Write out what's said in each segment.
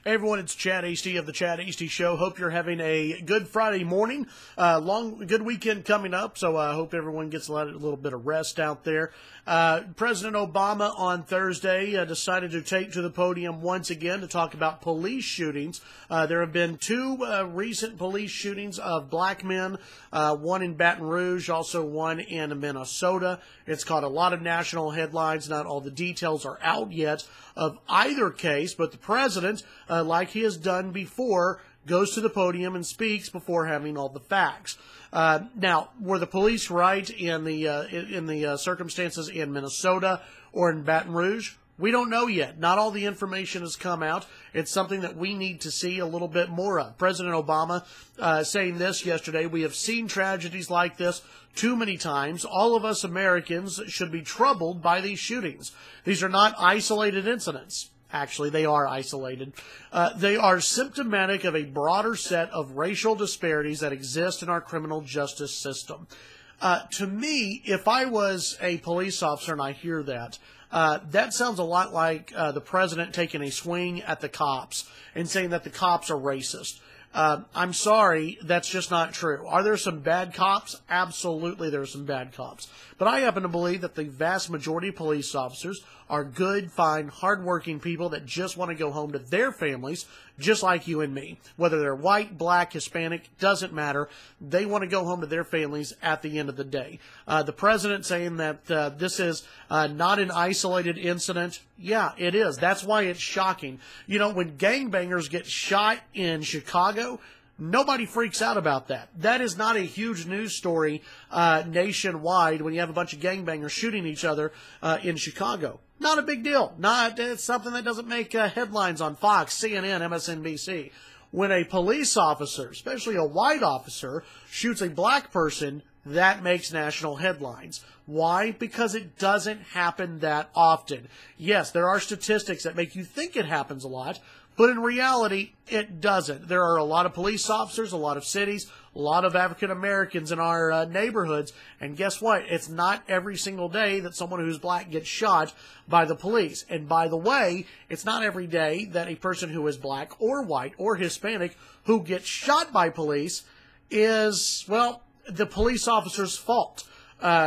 Hey everyone, it's Chad Hasty of the Chad Hasty Show. Hope you're having a good Friday morning. Good weekend coming up, so I hope everyone gets a little bit of rest out there. President Obama on Thursday decided to take to the podium once again to talk about police shootings. There have been two recent police shootings of black men, one in Baton Rouge, also one in Minnesota. It's caught a lot of national headlines. Not all the details are out yet of either case, but the president, like he has done before, goes to the podium and speaks before having all the facts. Now, were the police right in the circumstances in Minnesota or in Baton Rouge? We don't know yet. Not all the information has come out. It's something that we need to see a little bit more of. President Obama saying this yesterday: we have seen tragedies like this too many times. All of us Americans should be troubled by these shootings. These are not isolated incidents. Actually, they are isolated. They are symptomatic of a broader set of racial disparities that exist in our criminal justice system. To me, if I was a police officer and I hear that, that sounds a lot like the president taking a swing at the cops and saying that the cops are racist. I'm sorry, that's just not true. Are there some bad cops? Absolutely, there are some bad cops. But I happen to believe that the vast majority of police officers are good, fine, hardworking people that just want to go home to their families, just like you and me. Whether they're white, black, Hispanic, doesn't matter. They want to go home to their families at the end of the day. The president saying that this is not an isolated incident. Yeah, it is. That's why it's shocking. You know, when gangbangers get shot in Chicago, nobody freaks out about that. That is not a huge news story nationwide when you have a bunch of gangbangers shooting each other in Chicago. Not a big deal. It's something that doesn't make headlines on Fox, CNN, MSNBC. When a police officer, especially a white officer, shoots a black person, that makes national headlines. Why? Because it doesn't happen that often. Yes, there are statistics that make you think it happens a lot, but in reality, it doesn't. There are a lot of police officers, a lot of cities, a lot of African Americans in our neighborhoods, and guess what? It's not every single day that someone who's black gets shot by the police. And by the way, it's not every day that a person who is black or white or Hispanic who gets shot by police is, well, the police officer's fault.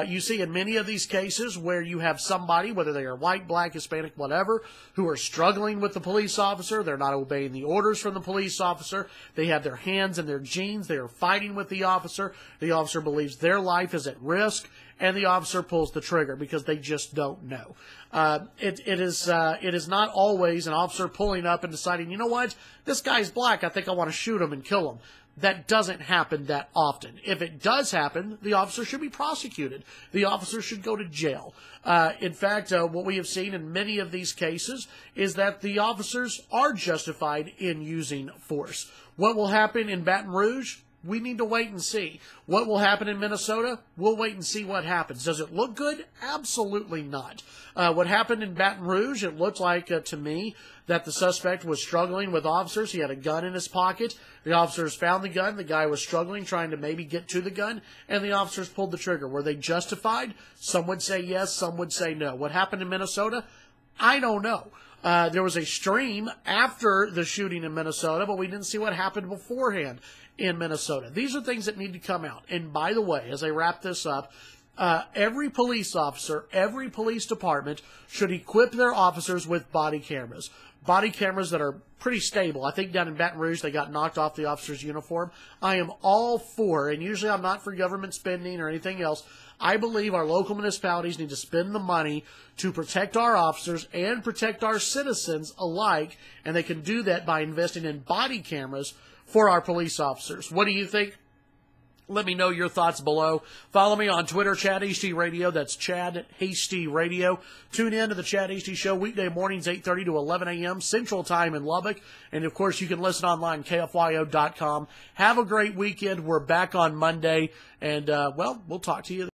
You see in many of these cases where you have somebody, whether they are white, black, Hispanic, whatever, who are struggling with the police officer. They're not obeying the orders from the police officer. They have their hands in their jeans. They are fighting with the officer. The officer believes their life is at risk, and the officer pulls the trigger because they just don't know. It is not always an officer pulling up and deciding, you know what, this guy's black, I think I want to shoot him and kill him. That doesn't happen that often. If it does happen, the officer should be prosecuted. The officer should go to jail. In fact, what we have seen in many of these cases is that the officers are justified in using force. What will happen in Baton Rouge? We need to wait and see. What will happen in Minnesota? We'll wait and see what happens. Does it look good? Absolutely not. What happened in Baton Rouge, it looked like to me that the suspect was struggling with officers. He had a gun in his pocket. The officers found the gun. The guy was struggling, trying to maybe get to the gun, and the officers pulled the trigger. Were they justified? Some would say yes, some would say no. What happened in Minnesota? I don't know. There was a stream after the shooting in Minnesota, but we didn't see what happened beforehand in Minnesota. These are things that need to come out. And by the way, as I wrap this up, every police officer, every police department should equip their officers with body cameras. Body cameras that are pretty stable. I think down in Baton Rouge, they got knocked off the officer's uniform. I am all for, and usually I'm not for government spending or anything else, I believe our local municipalities need to spend the money to protect our officers and protect our citizens alike, and they can do that by investing in body cameras for our police officers. What do you think? Let me know your thoughts below. Follow me on Twitter, Chad Hasty Radio. That's Chad Hasty Radio. Tune in to the Chad Hasty Show weekday mornings, 8:30 to 11 a.m. Central Time in Lubbock. And, of course, you can listen online, KFYO.com. Have a great weekend. We're back on Monday. And, well, we'll talk to you then.